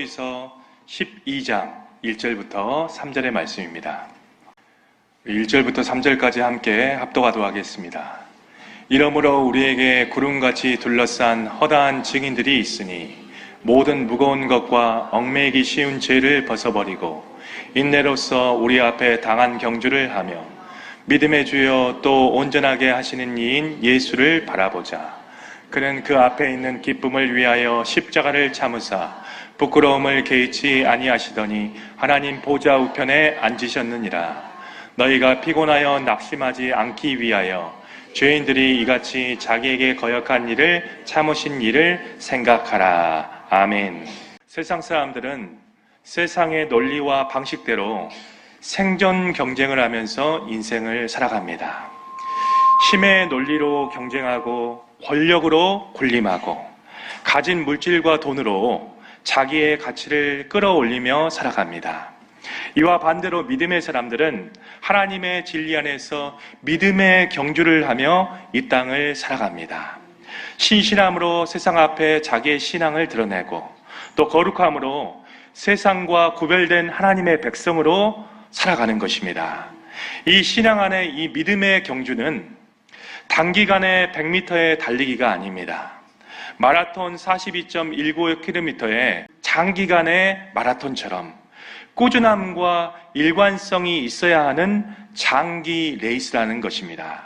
고린도후서 12장 1절부터 3절의 말씀입니다. 1절부터 3절까지 함께 합독하도록 하겠습니다. 이러므로 우리에게 구름같이 둘러싼 허다한 증인들이 있으니 모든 무거운 것과 얽매이기 쉬운 죄를 벗어버리고 인내로써 우리 앞에 당한 경주를 하며 믿음의 주여 또 온전하게 하시는 이인 예수를 바라보자. 그는 그 앞에 있는 기쁨을 위하여 십자가를 참으사 부끄러움을 개의치 아니하시더니 하나님 보좌 우편에 앉으셨느니라. 너희가 피곤하여 낙심하지 않기 위하여 죄인들이 이같이 자기에게 거역한 일을 참으신 일을 생각하라. 아멘. 세상 사람들은 세상의 논리와 방식대로 생존 경쟁을 하면서 인생을 살아갑니다. 힘의 논리로 경쟁하고 권력으로 군림하고 가진 물질과 돈으로 자기의 가치를 끌어올리며 살아갑니다. 이와 반대로 믿음의 사람들은 하나님의 진리 안에서 믿음의 경주를 하며 이 땅을 살아갑니다. 신실함으로 세상 앞에 자기의 신앙을 드러내고 또 거룩함으로 세상과 구별된 하나님의 백성으로 살아가는 것입니다. 이 신앙 안에 이 믿음의 경주는 단기간에 100m의 달리기가 아닙니다. 마라톤 42.195km의 장기간의 마라톤처럼 꾸준함과 일관성이 있어야 하는 장기 레이스라는 것입니다.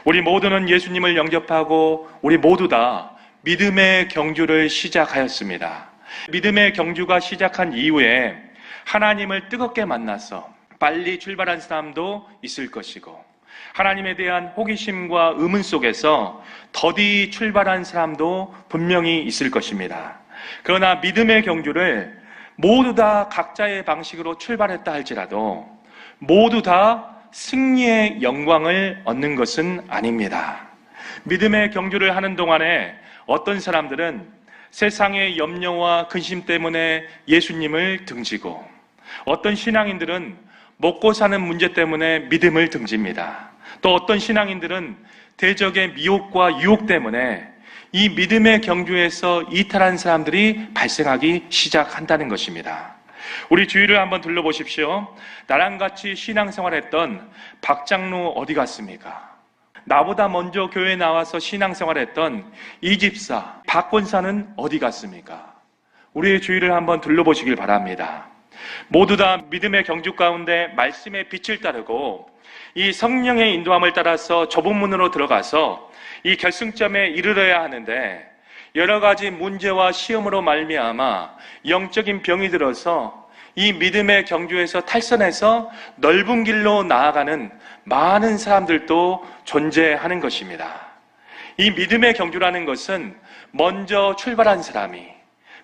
우리 모두는 예수님을 영접하고 우리 모두 다 믿음의 경주를 시작하였습니다. 믿음의 경주가 시작한 이후에 하나님을 뜨겁게 만나서 빨리 출발한 사람도 있을 것이고 하나님에 대한 호기심과 의문 속에서 더디 출발한 사람도 분명히 있을 것입니다. 그러나 믿음의 경주를 모두 다 각자의 방식으로 출발했다 할지라도 모두 다 승리의 영광을 얻는 것은 아닙니다. 믿음의 경주를 하는 동안에 어떤 사람들은 세상의 염려와 근심 때문에 예수님을 등지고 어떤 신앙인들은 먹고 사는 문제 때문에 믿음을 등집니다. 또 어떤 신앙인들은 대적의 미혹과 유혹 때문에 이 믿음의 경주에서 이탈한 사람들이 발생하기 시작한다는 것입니다. 우리 주위를 한번 둘러보십시오. 나랑 같이 신앙생활했던 박장로 어디 갔습니까? 나보다 먼저 교회에 나와서 신앙생활했던 이 집사 박권사는 어디 갔습니까? 우리의 주위를 한번 둘러보시길 바랍니다. 모두 다 믿음의 경주 가운데 말씀의 빛을 따르고 이 성령의 인도함을 따라서 좁은 문으로 들어가서 이 결승점에 이르러야 하는데 여러 가지 문제와 시험으로 말미암아 영적인 병이 들어서 이 믿음의 경주에서 탈선해서 넓은 길로 나아가는 많은 사람들도 존재하는 것입니다. 이 믿음의 경주라는 것은 먼저 출발한 사람이,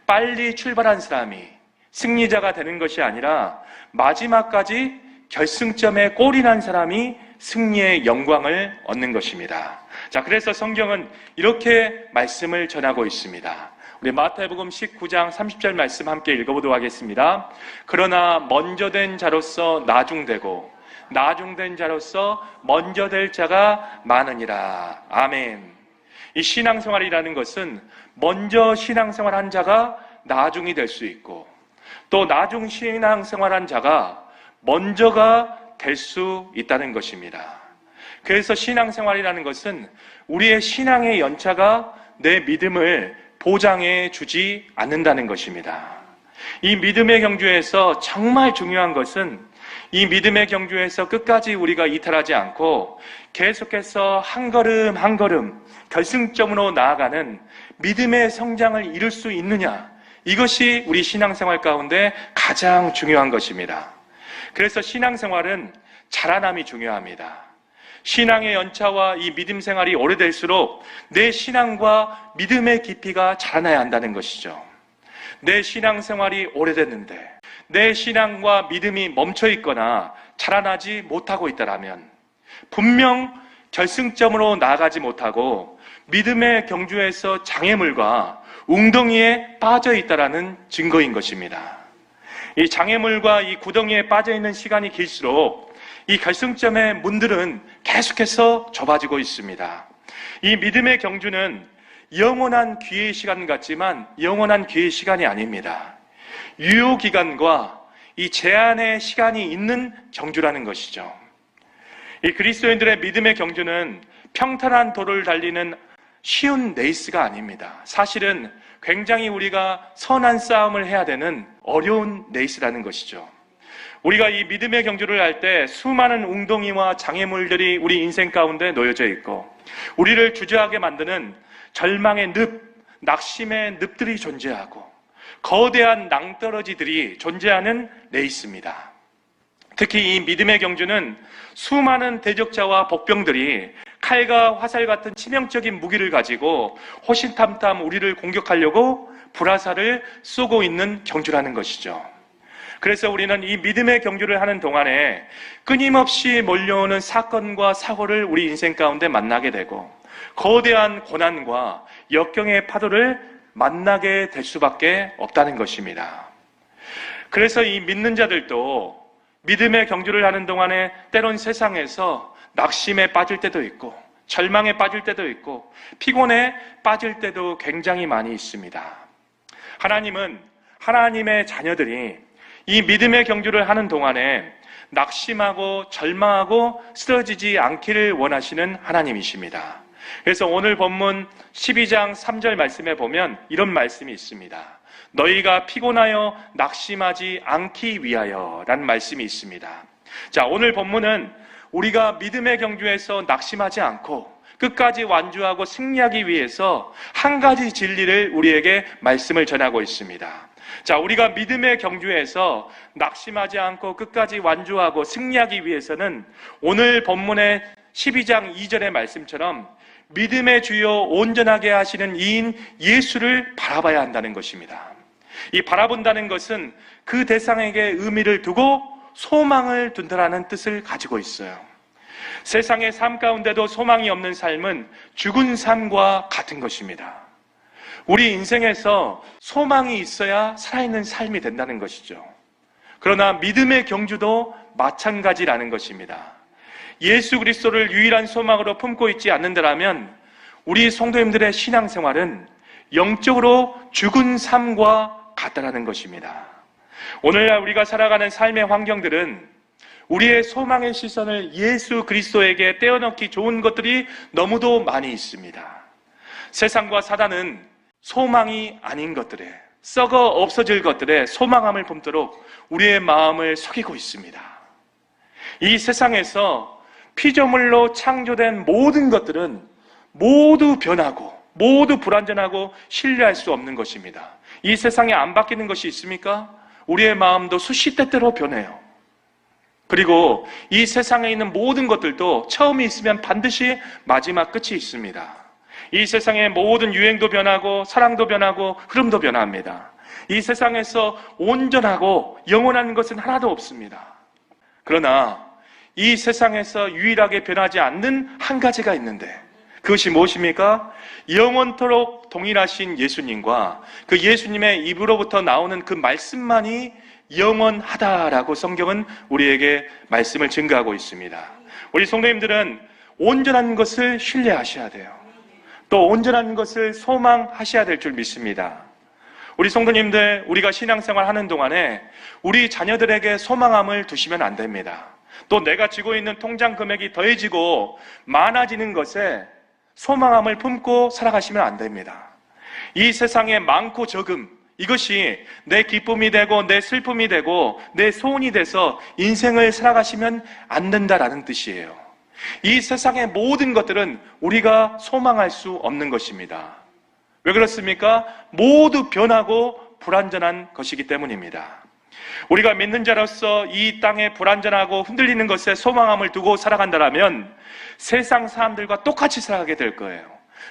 빨리 출발한 사람이 승리자가 되는 것이 아니라 마지막까지 결승점에 골이 난 사람이 승리의 영광을 얻는 것입니다. 자, 그래서 성경은 이렇게 말씀을 전하고 있습니다. 우리 마태복음 19장 30절 말씀 함께 읽어보도록 하겠습니다. 그러나 먼저 된 자로서 나중되고 나중된 자로서 먼저 될 자가 많으니라. 아멘. 이 신앙생활이라는 것은 먼저 신앙생활한 자가 나중이 될 수 있고 또 나중 신앙생활한 자가 먼저가 될 수 있다는 것입니다. 그래서 신앙생활이라는 것은 우리의 신앙의 연차가 내 믿음을 보장해 주지 않는다는 것입니다. 이 믿음의 경주에서 정말 중요한 것은 이 믿음의 경주에서 끝까지 우리가 이탈하지 않고 계속해서 한 걸음 한 걸음 결승점으로 나아가는 믿음의 성장을 이룰 수 있느냐, 이것이 우리 신앙생활 가운데 가장 중요한 것입니다. 그래서 신앙생활은 자라남이 중요합니다. 신앙의 연차와 이 믿음 생활이 오래될수록 내 신앙과 믿음의 깊이가 자라나야 한다는 것이죠. 내 신앙생활이 오래됐는데 내 신앙과 믿음이 멈춰 있거나 자라나지 못하고 있다면 분명 결승점으로 나아가지 못하고 믿음의 경주에서 장애물과 웅덩이에 빠져 있다는 증거인 것입니다. 이 장애물과 이 구덩이에 빠져 있는 시간이 길수록 이 결승점의 문들은 계속해서 좁아지고 있습니다. 이 믿음의 경주는 영원한 기회의 시간 같지만 영원한 기회의 시간이 아닙니다. 유효기간과 이 제한의 시간이 있는 경주라는 것이죠. 이 그리스도인들의 믿음의 경주는 평탄한 도로를 달리는 쉬운 레이스가 아닙니다. 사실은 굉장히 우리가 선한 싸움을 해야 되는 어려운 레이스라는 것이죠. 우리가 이 믿음의 경주를 할 때 수많은 웅덩이와 장애물들이 우리 인생 가운데 놓여져 있고, 우리를 주저하게 만드는 절망의 늪, 낙심의 늪들이 존재하고, 거대한 낭떠러지들이 존재하는 레이스입니다. 특히 이 믿음의 경주는 수많은 대적자와 복병들이 칼과 화살 같은 치명적인 무기를 가지고 호신탐탐 우리를 공격하려고 불화살을 쏘고 있는 경주라는 것이죠. 그래서 우리는 이 믿음의 경주를 하는 동안에 끊임없이 몰려오는 사건과 사고를 우리 인생 가운데 만나게 되고, 거대한 고난과 역경의 파도를 만나게 될 수밖에 없다는 것입니다. 그래서 이 믿는 자들도 믿음의 경주를 하는 동안에 때론 세상에서 낙심에 빠질 때도 있고, 절망에 빠질 때도 있고, 피곤에 빠질 때도 굉장히 많이 있습니다. 하나님은 하나님의 자녀들이 이 믿음의 경주를 하는 동안에 낙심하고 절망하고 쓰러지지 않기를 원하시는 하나님이십니다. 그래서 오늘 본문 12장 3절 말씀에 보면 이런 말씀이 있습니다. 너희가 피곤하여 낙심하지 않기 위하여 라는 말씀이 있습니다. 자, 오늘 본문은 우리가 믿음의 경주에서 낙심하지 않고 끝까지 완주하고 승리하기 위해서 한 가지 진리를 우리에게 말씀을 전하고 있습니다. 자, 우리가 믿음의 경주에서 낙심하지 않고 끝까지 완주하고 승리하기 위해서는 오늘 본문의 12장 2절의 말씀처럼 믿음의 주요 온전하게 하시는 이인 예수를 바라봐야 한다는 것입니다. 이 바라본다는 것은 그 대상에게 의미를 두고 소망을 둔다라는 뜻을 가지고 있어요. 세상의 삶 가운데도 소망이 없는 삶은 죽은 삶과 같은 것입니다. 우리 인생에서 소망이 있어야 살아있는 삶이 된다는 것이죠. 그러나 믿음의 경주도 마찬가지라는 것입니다. 예수 그리스도를 유일한 소망으로 품고 있지 않는다면 우리 성도님들의 신앙생활은 영적으로 죽은 삶과 같다라는 것입니다. 오늘날 우리가 살아가는 삶의 환경들은 우리의 소망의 시선을 예수 그리스도에게 떼어넣기 좋은 것들이 너무도 많이 있습니다. 세상과 사단은 소망이 아닌 것들에, 썩어 없어질 것들에 소망함을 품도록 우리의 마음을 속이고 있습니다. 이 세상에서 피조물로 창조된 모든 것들은 모두 변하고 모두 불완전하고 신뢰할 수 없는 것입니다. 이 세상에 안 바뀌는 것이 있습니까? 우리의 마음도 수시때때로 변해요. 그리고 이 세상에 있는 모든 것들도 처음이 있으면 반드시 마지막 끝이 있습니다. 이 세상의 모든 유행도 변하고 사랑도 변하고 흐름도 변합니다. 이 세상에서 온전하고 영원한 것은 하나도 없습니다. 그러나 이 세상에서 유일하게 변하지 않는 한 가지가 있는데 그것이 무엇입니까? 영원토록 동일하신 예수님과 그 예수님의 입으로부터 나오는 그 말씀만이 영원하다라고 성경은 우리에게 말씀을 증거하고 있습니다. 우리 성도님들은 온전한 것을 신뢰하셔야 돼요. 또 온전한 것을 소망하셔야 될 줄 믿습니다. 우리 성도님들, 우리가 신앙생활 하는 동안에 우리 자녀들에게 소망함을 두시면 안 됩니다. 또 내가 쥐고 있는 통장 금액이 더해지고 많아지는 것에 소망함을 품고 살아가시면 안 됩니다. 이 세상에 많고 적음, 이것이 내 기쁨이 되고 내 슬픔이 되고 내 소원이 돼서 인생을 살아가시면 안 된다라는 뜻이에요. 이 세상의 모든 것들은 우리가 소망할 수 없는 것입니다. 왜 그렇습니까? 모두 변하고 불완전한 것이기 때문입니다. 우리가 믿는 자로서 이 땅에 불완전하고 흔들리는 것에 소망함을 두고 살아간다면 세상 사람들과 똑같이 살아가게 될 거예요.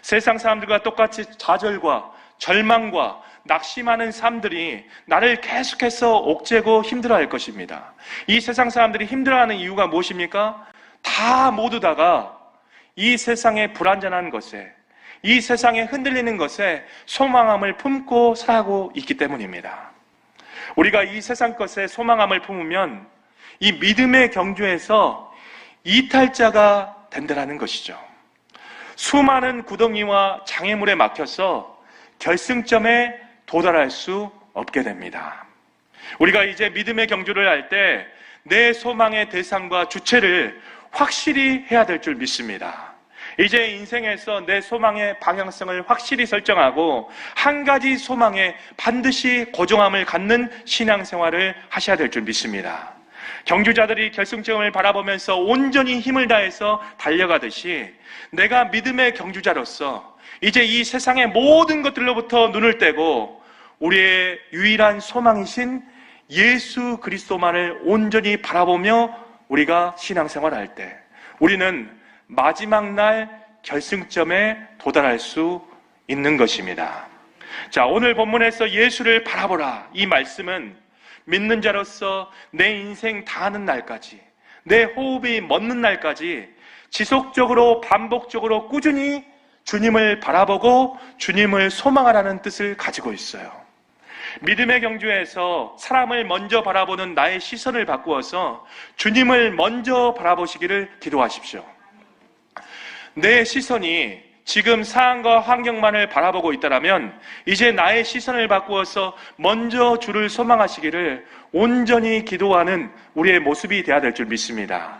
세상 사람들과 똑같이 좌절과 절망과 낙심하는 삶들이 나를 계속해서 옥죄고 힘들어할 것입니다. 이 세상 사람들이 힘들어하는 이유가 무엇입니까? 다 모두 다가 이 세상의 불완전한 것에, 이 세상에 흔들리는 것에 소망함을 품고 살아가고 있기 때문입니다. 우리가 이 세상 것에 소망함을 품으면 이 믿음의 경주에서 이탈자가 된다는 것이죠. 수많은 구덩이와 장애물에 막혀서 결승점에 도달할 수 없게 됩니다. 우리가 이제 믿음의 경주를 할 때 내 소망의 대상과 주체를 확실히 해야 될 줄 믿습니다. 이제 인생에서 내 소망의 방향성을 확실히 설정하고 한 가지 소망에 반드시 고정함을 갖는 신앙생활을 하셔야 될 줄 믿습니다. 경주자들이 결승점을 바라보면서 온전히 힘을 다해서 달려가듯이 내가 믿음의 경주자로서 이제 이 세상의 모든 것들로부터 눈을 떼고 우리의 유일한 소망이신 예수 그리스도만을 온전히 바라보며 우리가 신앙생활할 때 우리는 마지막 날 결승점에 도달할 수 있는 것입니다. 자, 오늘 본문에서 예수를 바라보라, 이 말씀은 믿는 자로서 내 인생 다하는 날까지, 내 호흡이 멎는 날까지 지속적으로 반복적으로 꾸준히 주님을 바라보고 주님을 소망하라는 뜻을 가지고 있어요. 믿음의 경주에서 사람을 먼저 바라보는 나의 시선을 바꾸어서 주님을 먼저 바라보시기를 기도하십시오. 내 시선이 지금 상황과 환경만을 바라보고 있다면 이제 나의 시선을 바꾸어서 먼저 주를 소망하시기를 온전히 기도하는 우리의 모습이 되어야 될 줄 믿습니다.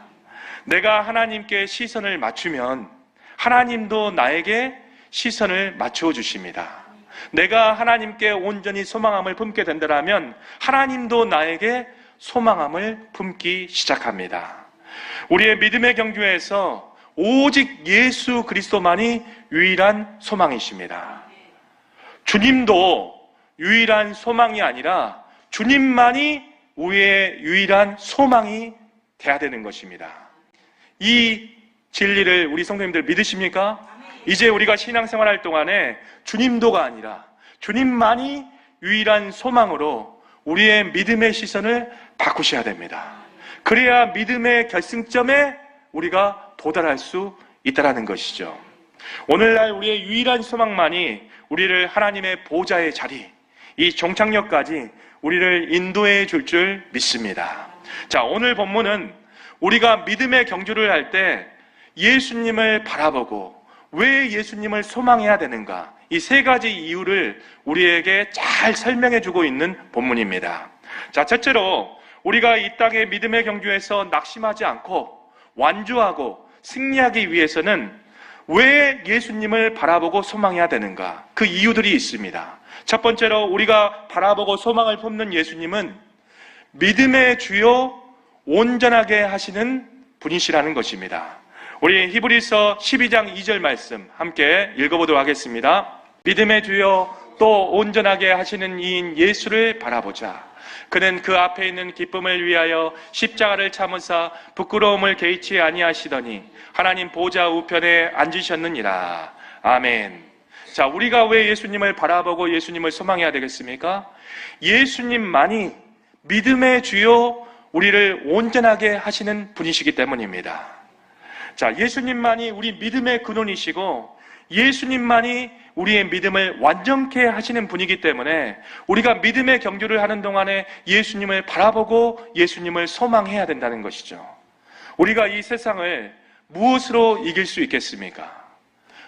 내가 하나님께 시선을 맞추면 하나님도 나에게 시선을 맞추어 주십니다. 내가 하나님께 온전히 소망함을 품게 된다면 하나님도 나에게 소망함을 품기 시작합니다. 우리의 믿음의 경주에서 오직 예수 그리스도만이 유일한 소망이십니다. 주님도 유일한 소망이 아니라 주님만이 우리의 유일한 소망이 돼야 되는 것입니다. 이 진리를 우리 성도님들 믿으십니까? 이제 우리가 신앙생활할 동안에 주님도가 아니라 주님만이 유일한 소망으로 우리의 믿음의 시선을 바꾸셔야 됩니다. 그래야 믿음의 결승점에 우리가 도달할 수 있다는 것이죠. 오늘날 우리의 유일한 소망만이 우리를 하나님의 보좌의 자리, 이 종착역까지 우리를 인도해 줄 믿습니다. 자, 오늘 본문은 우리가 믿음의 경주를 할 때 예수님을 바라보고 왜 예수님을 소망해야 되는가, 이 세 가지 이유를 우리에게 잘 설명해 주고 있는 본문입니다. 자, 첫째로 우리가 이 땅의 믿음의 경주에서 낙심하지 않고 완주하고 승리하기 위해서는 왜 예수님을 바라보고 소망해야 되는가, 그 이유들이 있습니다. 첫 번째로 우리가 바라보고 소망을 품는 예수님은 믿음의 주요 온전하게 하시는 분이시라는 것입니다. 우리 히브리서 12장 2절 말씀 함께 읽어보도록 하겠습니다. 믿음의 주요 또 온전하게 하시는 이인 예수를 바라보자. 그는 그 앞에 있는 기쁨을 위하여 십자가를 참으사 부끄러움을 개의치 아니하시더니 하나님 보좌 우편에 앉으셨느니라. 아멘. 자, 우리가 왜 예수님을 바라보고 예수님을 소망해야 되겠습니까? 예수님만이 믿음의 주요 우리를 온전하게 하시는 분이시기 때문입니다. 자, 예수님만이 우리 믿음의 근원이시고 예수님만이 우리의 믿음을 완전케 하시는 분이기 때문에 우리가 믿음의 경주를 하는 동안에 예수님을 바라보고 예수님을 소망해야 된다는 것이죠. 우리가 이 세상을 무엇으로 이길 수 있겠습니까?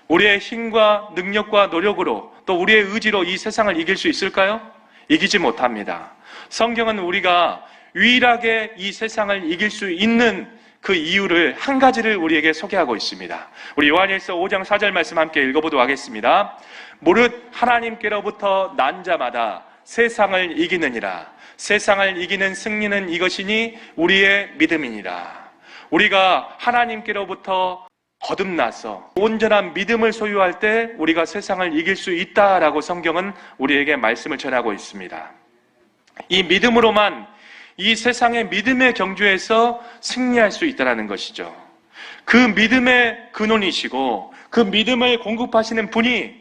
우리의 힘과 능력과 노력으로 또 우리의 의지로 이 세상을 이길 수 있을까요? 이기지 못합니다. 성경은 우리가 유일하게 이 세상을 이길 수 있는 그 이유를 한 가지를 우리에게 소개하고 있습니다. 우리 요한일서 5장 4절 말씀 함께 읽어보도록 하겠습니다. 무릇 하나님께로부터 난 자마다 세상을 이기느니라. 세상을 이기는 승리는 이것이니 우리의 믿음이니라. 우리가 하나님께로부터 거듭나서 온전한 믿음을 소유할 때 우리가 세상을 이길 수 있다라고 성경은 우리에게 말씀을 전하고 있습니다. 이 믿음으로만 이 세상의 믿음의 경주에서 승리할 수 있다는 것이죠. 그 믿음의 근원이시고 그 믿음을 공급하시는 분이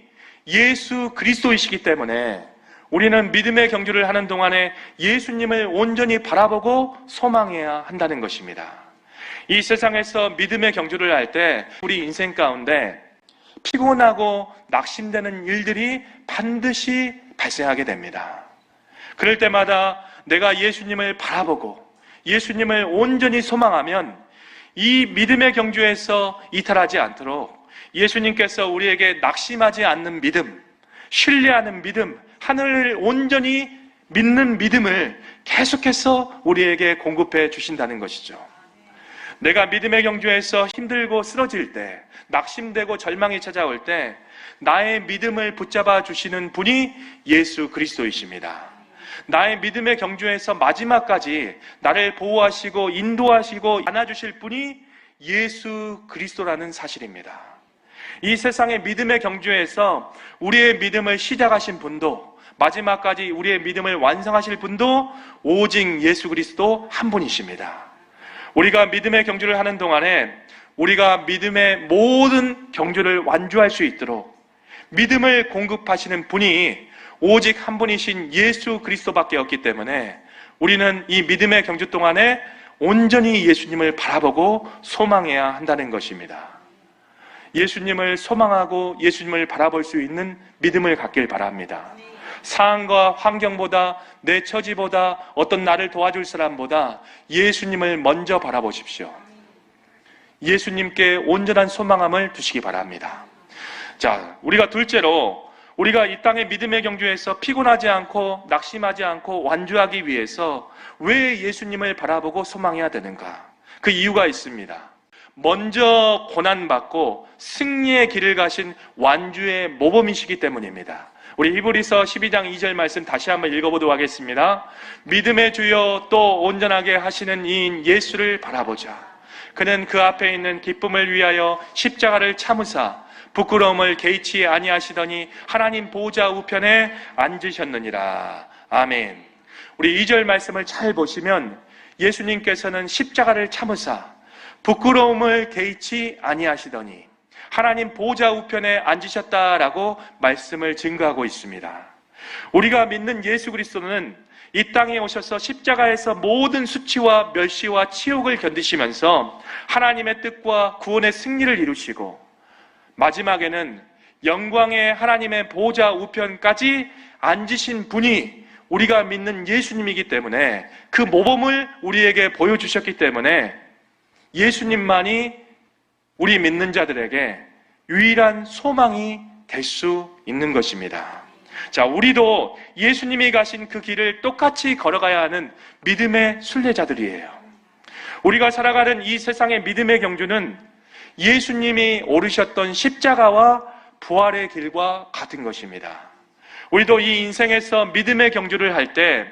예수 그리스도이시기 때문에 우리는 믿음의 경주를 하는 동안에 예수님을 온전히 바라보고 소망해야 한다는 것입니다. 이 세상에서 믿음의 경주를 할 때 우리 인생 가운데 피곤하고 낙심되는 일들이 반드시 발생하게 됩니다. 그럴 때마다 내가 예수님을 바라보고 예수님을 온전히 소망하면 이 믿음의 경주에서 이탈하지 않도록 예수님께서 우리에게 낙심하지 않는 믿음, 신뢰하는 믿음, 하늘을 온전히 믿는 믿음을 계속해서 우리에게 공급해 주신다는 것이죠. 내가 믿음의 경주에서 힘들고 쓰러질 때, 낙심되고 절망이 찾아올 때 나의 믿음을 붙잡아 주시는 분이 예수 그리스도이십니다. 나의 믿음의 경주에서 마지막까지 나를 보호하시고 인도하시고 안아주실 분이 예수 그리스도라는 사실입니다. 이 세상의 믿음의 경주에서 우리의 믿음을 시작하신 분도 마지막까지 우리의 믿음을 완성하실 분도 오직 예수 그리스도 한 분이십니다. 우리가 믿음의 경주를 하는 동안에 우리가 믿음의 모든 경주를 완주할 수 있도록 믿음을 공급하시는 분이 오직 한 분이신 예수 그리스도밖에 없기 때문에 우리는 이 믿음의 경주 동안에 온전히 예수님을 바라보고 소망해야 한다는 것입니다. 예수님을 소망하고 예수님을 바라볼 수 있는 믿음을 갖길 바랍니다. 상황과 환경보다, 내 처지보다, 어떤 나를 도와줄 사람보다 예수님을 먼저 바라보십시오. 예수님께 온전한 소망함을 두시기 바랍니다. 자, 우리가 둘째로 우리가 이 땅의 믿음의 경주에서 피곤하지 않고 낙심하지 않고 완주하기 위해서 왜 예수님을 바라보고 소망해야 되는가? 그 이유가 있습니다. 먼저 고난받고 승리의 길을 가신 완주의 모범이시기 때문입니다. 우리 히브리서 12장 2절 말씀 다시 한번 읽어보도록 하겠습니다. 믿음의 주여 또 온전하게 하시는 이인 예수를 바라보자. 그는 그 앞에 있는 기쁨을 위하여 십자가를 참으사 부끄러움을 개의치 아니하시더니 하나님 보좌 우편에 앉으셨느니라. 아멘. 우리 2절 말씀을 잘 보시면 예수님께서는 십자가를 참으사 부끄러움을 개의치 아니하시더니 하나님 보좌 우편에 앉으셨다라고 말씀을 증거하고 있습니다. 우리가 믿는 예수 그리스도는 이 땅에 오셔서 십자가에서 모든 수치와 멸시와 치욕을 견디시면서 하나님의 뜻과 구원의 승리를 이루시고 마지막에는 영광의 하나님의 보좌 우편까지 앉으신 분이 우리가 믿는 예수님이기 때문에 그 모범을 우리에게 보여주셨기 때문에 예수님만이 우리 믿는 자들에게 유일한 소망이 될 수 있는 것입니다. 자, 우리도 예수님이 가신 그 길을 똑같이 걸어가야 하는 믿음의 순례자들이에요. 우리가 살아가는 이 세상의 믿음의 경주는 예수님이 오르셨던 십자가와 부활의 길과 같은 것입니다. 우리도 이 인생에서 믿음의 경주를 할 때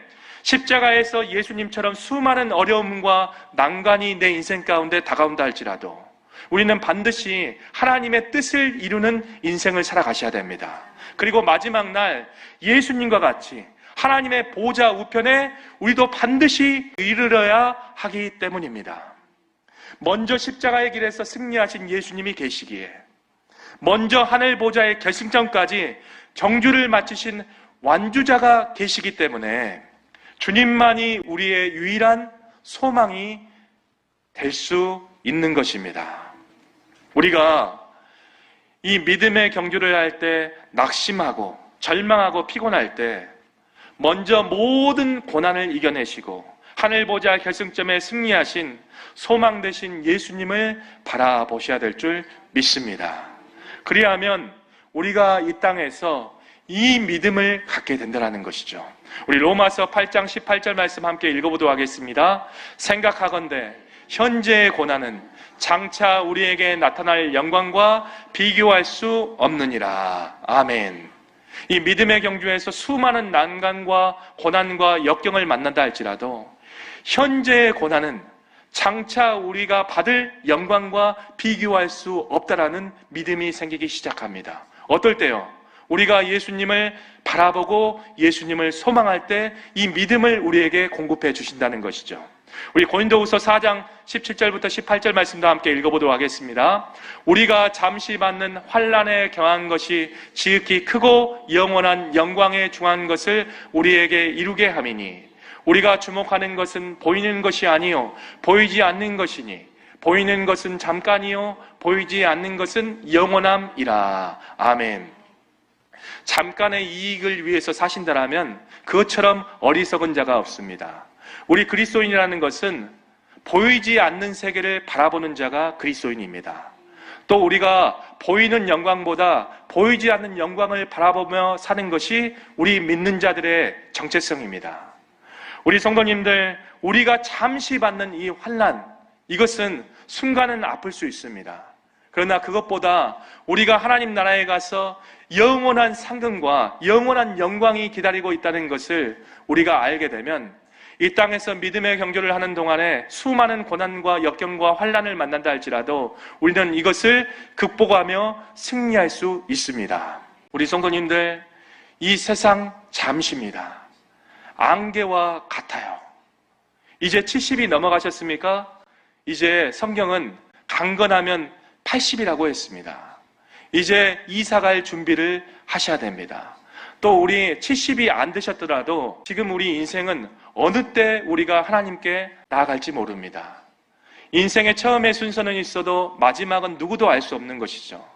십자가에서 예수님처럼 수많은 어려움과 난관이 내 인생 가운데 다가온다 할지라도 우리는 반드시 하나님의 뜻을 이루는 인생을 살아가셔야 됩니다. 그리고 마지막 날 예수님과 같이 하나님의 보좌 우편에 우리도 반드시 이르러야 하기 때문입니다. 먼저 십자가의 길에서 승리하신 예수님이 계시기에 먼저 하늘 보좌의 결승점까지 정주를 마치신 완주자가 계시기 때문에 주님만이 우리의 유일한 소망이 될 수 있는 것입니다. 우리가 이 믿음의 경주를 할 때 낙심하고 절망하고 피곤할 때 먼저 모든 고난을 이겨내시고 하늘 보좌 결승점에 승리하신 소망 되신 예수님을 바라보셔야 될 줄 믿습니다. 그리하면 우리가 이 땅에서 이 믿음을 갖게 된다는 것이죠. 우리 로마서 8장 18절 말씀 함께 읽어보도록 하겠습니다. 생각하건대 현재의 고난은 장차 우리에게 나타날 영광과 비교할 수 없느니라. 아멘. 이 믿음의 경주에서 수많은 난관과 고난과 역경을 만난다 할지라도 현재의 고난은 장차 우리가 받을 영광과 비교할 수 없다라는 믿음이 생기기 시작합니다. 어떨 때요? 우리가 예수님을 바라보고 예수님을 소망할 때 이 믿음을 우리에게 공급해 주신다는 것이죠. 우리 고린도후서 4장 17절부터 18절 말씀도 함께 읽어보도록 하겠습니다. 우리가 잠시 받는 환난에 경한 것이 지극히 크고 영원한 영광에 중한 것을 우리에게 이루게 함이니 우리가 주목하는 것은 보이는 것이 아니요 보이지 않는 것이니 보이는 것은 잠깐이요 보이지 않는 것은 영원함이라. 아멘. 잠깐의 이익을 위해서 사신다라면 그것처럼 어리석은 자가 없습니다. 우리 그리스도인이라는 것은 보이지 않는 세계를 바라보는 자가 그리스도인입니다. 또 우리가 보이는 영광보다 보이지 않는 영광을 바라보며 사는 것이 우리 믿는 자들의 정체성입니다. 우리 성도님들, 우리가 잠시 받는 이 환난, 이것은 순간은 아플 수 있습니다. 그러나 그것보다 우리가 하나님 나라에 가서 영원한 상급과 영원한 영광이 기다리고 있다는 것을 우리가 알게 되면 이 땅에서 믿음의 경주를 하는 동안에 수많은 고난과 역경과 환난을 만난다 할지라도 우리는 이것을 극복하며 승리할 수 있습니다. 우리 성도님들, 이 세상 잠시입니다. 안개와 같아요. 이제 70이 넘어가셨습니까? 이제 성경은 강건하면 80이라고 했습니다. 이제 이사갈 준비를 하셔야 됩니다. 또 우리 70이 안 되셨더라도 지금 우리 인생은 어느 때 우리가 하나님께 나아갈지 모릅니다. 인생의 처음의 순서는 있어도 마지막은 누구도 알 수 없는 것이죠.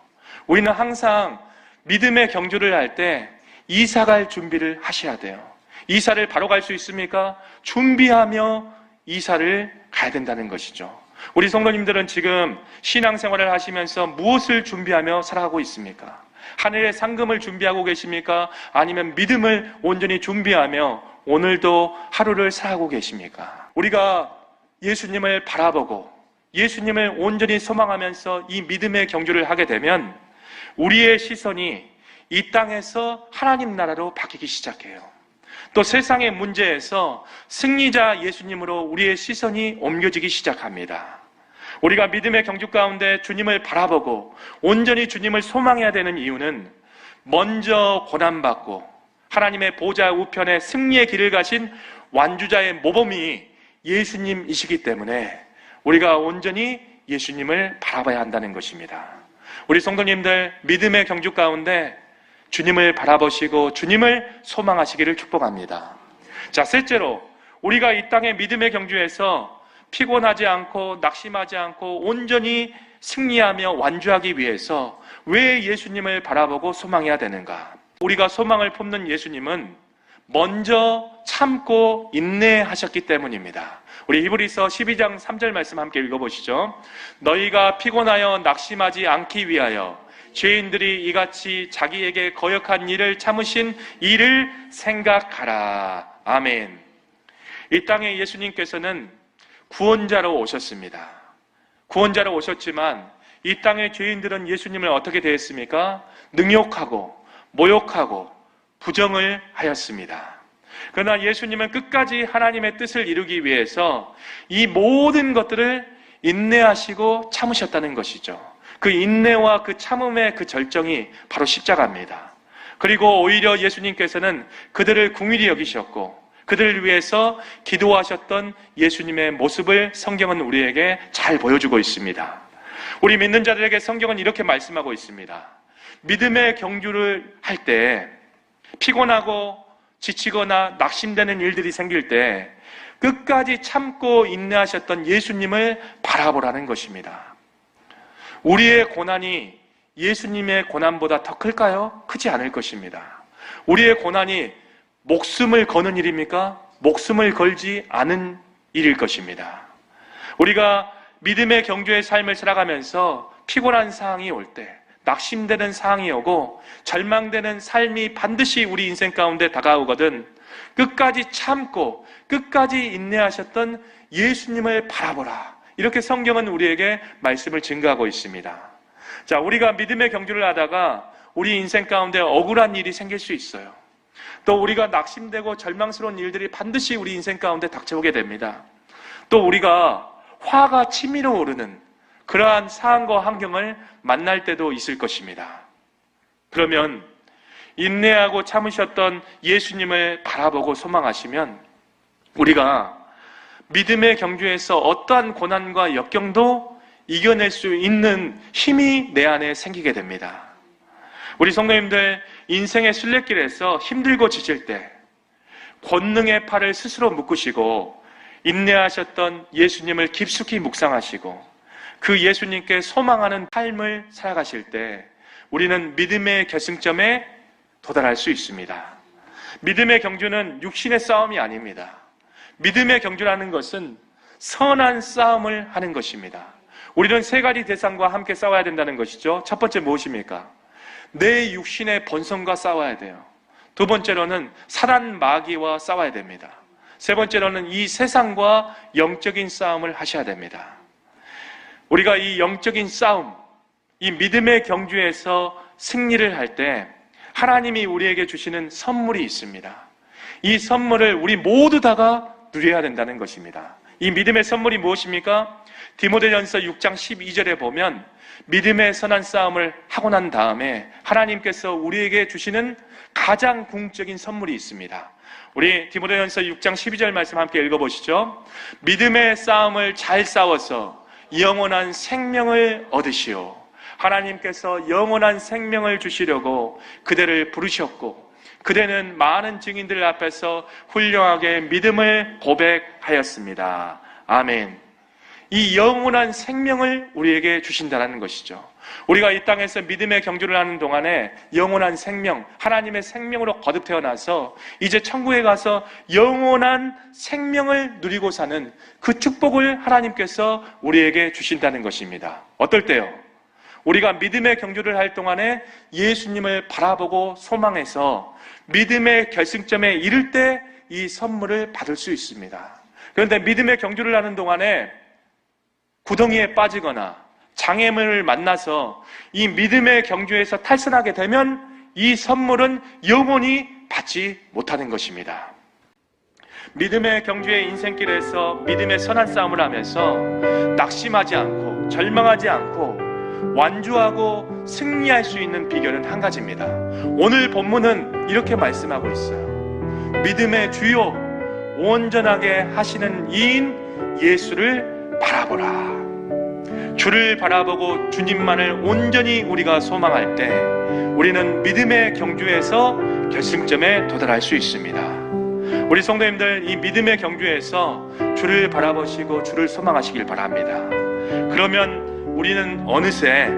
우리는 항상 믿음의 경주를 할 때 이사갈 준비를 하셔야 돼요. 이사를 바로 갈 수 있습니까? 준비하며 이사를 가야 된다는 것이죠. 우리 성도님들은 지금 신앙생활을 하시면서 무엇을 준비하며 살아가고 있습니까? 하늘의 상금을 준비하고 계십니까? 아니면 믿음을 온전히 준비하며 오늘도 하루를 살아가고 계십니까? 우리가 예수님을 바라보고 예수님을 온전히 소망하면서 이 믿음의 경주를 하게 되면 우리의 시선이 이 땅에서 하나님 나라로 바뀌기 시작해요. 또 세상의 문제에서 승리자 예수님으로 우리의 시선이 옮겨지기 시작합니다. 우리가 믿음의 경주 가운데 주님을 바라보고 온전히 주님을 소망해야 되는 이유는 먼저 고난받고 하나님의 보좌 우편에 승리의 길을 가신 완주자의 모범이 예수님이시기 때문에 우리가 온전히 예수님을 바라봐야 한다는 것입니다. 우리 성도님들, 믿음의 경주 가운데 주님을 바라보시고 주님을 소망하시기를 축복합니다. 자, 셋째로 우리가 이 땅의 믿음의 경주에서 피곤하지 않고 낙심하지 않고 온전히 승리하며 완주하기 위해서 왜 예수님을 바라보고 소망해야 되는가? 우리가 소망을 품는 예수님은 먼저 참고 인내하셨기 때문입니다. 우리 히브리서 12장 3절 말씀 함께 읽어보시죠. 너희가 피곤하여 낙심하지 않기 위하여 죄인들이 이같이 자기에게 거역한 일을 참으신 이를 생각하라. 아멘. 이 땅에 예수님께서는 구원자로 오셨습니다. 구원자로 오셨지만 이 땅의 죄인들은 예수님을 어떻게 대했습니까? 능욕하고 모욕하고 부정을 하였습니다. 그러나 예수님은 끝까지 하나님의 뜻을 이루기 위해서 이 모든 것들을 인내하시고 참으셨다는 것이죠. 그 인내와 그 참음의 그 절정이 바로 십자가입니다. 그리고 오히려 예수님께서는 그들을 긍휼히 여기셨고 그들을 위해서 기도하셨던 예수님의 모습을 성경은 우리에게 잘 보여주고 있습니다. 우리 믿는 자들에게 성경은 이렇게 말씀하고 있습니다. 믿음의 경주를 할 때 피곤하고 지치거나 낙심되는 일들이 생길 때 끝까지 참고 인내하셨던 예수님을 바라보라는 것입니다. 우리의 고난이 예수님의 고난보다 더 클까요? 크지 않을 것입니다. 우리의 고난이 목숨을 거는 일입니까? 목숨을 걸지 않은 일일 것입니다. 우리가 믿음의 경주의 삶을 살아가면서 피곤한 상황이 올 때, 낙심되는 상황이 오고 절망되는 삶이 반드시 우리 인생 가운데 다가오거든 끝까지 참고 끝까지 인내하셨던 예수님을 바라보라. 이렇게 성경은 우리에게 말씀을 증거하고 있습니다. 자, 우리가 믿음의 경주를 하다가 우리 인생 가운데 억울한 일이 생길 수 있어요. 또 우리가 낙심되고 절망스러운 일들이 반드시 우리 인생 가운데 닥쳐오게 됩니다. 또 우리가 화가 치밀어 오르는 그러한 상황과 환경을 만날 때도 있을 것입니다. 그러면 인내하고 참으셨던 예수님을 바라보고 소망하시면 우리가 믿음의 경주에서 어떠한 고난과 역경도 이겨낼 수 있는 힘이 내 안에 생기게 됩니다. 우리 성도님들, 인생의 순례길에서 힘들고 지칠 때 권능의 팔을 스스로 묶으시고 인내하셨던 예수님을 깊숙이 묵상하시고 그 예수님께 소망하는 삶을 살아가실 때 우리는 믿음의 결승점에 도달할 수 있습니다. 믿음의 경주는 육신의 싸움이 아닙니다. 믿음의 경주라는 것은 선한 싸움을 하는 것입니다. 우리는 세 가지 대상과 함께 싸워야 된다는 것이죠. 첫 번째 무엇입니까? 내 육신의 본성과 싸워야 돼요. 두 번째로는 사단 마귀와 싸워야 됩니다. 세 번째로는 이 세상과 영적인 싸움을 하셔야 됩니다. 우리가 이 영적인 싸움, 이 믿음의 경주에서 승리를 할 때 하나님이 우리에게 주시는 선물이 있습니다. 이 선물을 우리 모두 다가 누려야 된다는 것입니다. 이 믿음의 선물이 무엇입니까? 디모데전서 6장 12절에 보면 믿음의 선한 싸움을 하고 난 다음에 하나님께서 우리에게 주시는 가장 궁극적인 선물이 있습니다. 우리 디모데전서 6장 12절 말씀 함께 읽어보시죠. 믿음의 싸움을 잘 싸워서 영원한 생명을 얻으시오. 하나님께서 영원한 생명을 주시려고 그대를 부르셨고 그대는 많은 증인들 앞에서 훌륭하게 믿음을 고백하였습니다. 아멘. 이 영원한 생명을 우리에게 주신다는 것이죠. 우리가 이 땅에서 믿음의 경주를 하는 동안에 영원한 생명, 하나님의 생명으로 거듭 태어나서 이제 천국에 가서 영원한 생명을 누리고 사는 그 축복을 하나님께서 우리에게 주신다는 것입니다. 어떨 때요? 우리가 믿음의 경주를 할 동안에 예수님을 바라보고 소망해서 믿음의 결승점에 이를 때 이 선물을 받을 수 있습니다. 그런데 믿음의 경주를 하는 동안에 구덩이에 빠지거나 장애물을 만나서 이 믿음의 경주에서 탈선하게 되면 이 선물은 영원히 받지 못하는 것입니다. 믿음의 경주의 인생길에서 믿음의 선한 싸움을 하면서 낙심하지 않고 절망하지 않고 완주하고 승리할 수 있는 비결은 한 가지입니다. 오늘 본문은 이렇게 말씀하고 있어요. 믿음의 주요 온전하게 하시는 이인 예수를 바라보라. 주를 바라보고 주님만을 온전히 우리가 소망할 때 우리는 믿음의 경주에서 결승점에 도달할 수 있습니다. 우리 성도님들, 이 믿음의 경주에서 주를 바라보시고 주를 소망하시길 바랍니다. 그러면 우리는 어느새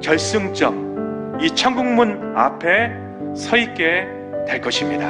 결승점, 이 천국문 앞에 서 있게 될 것입니다.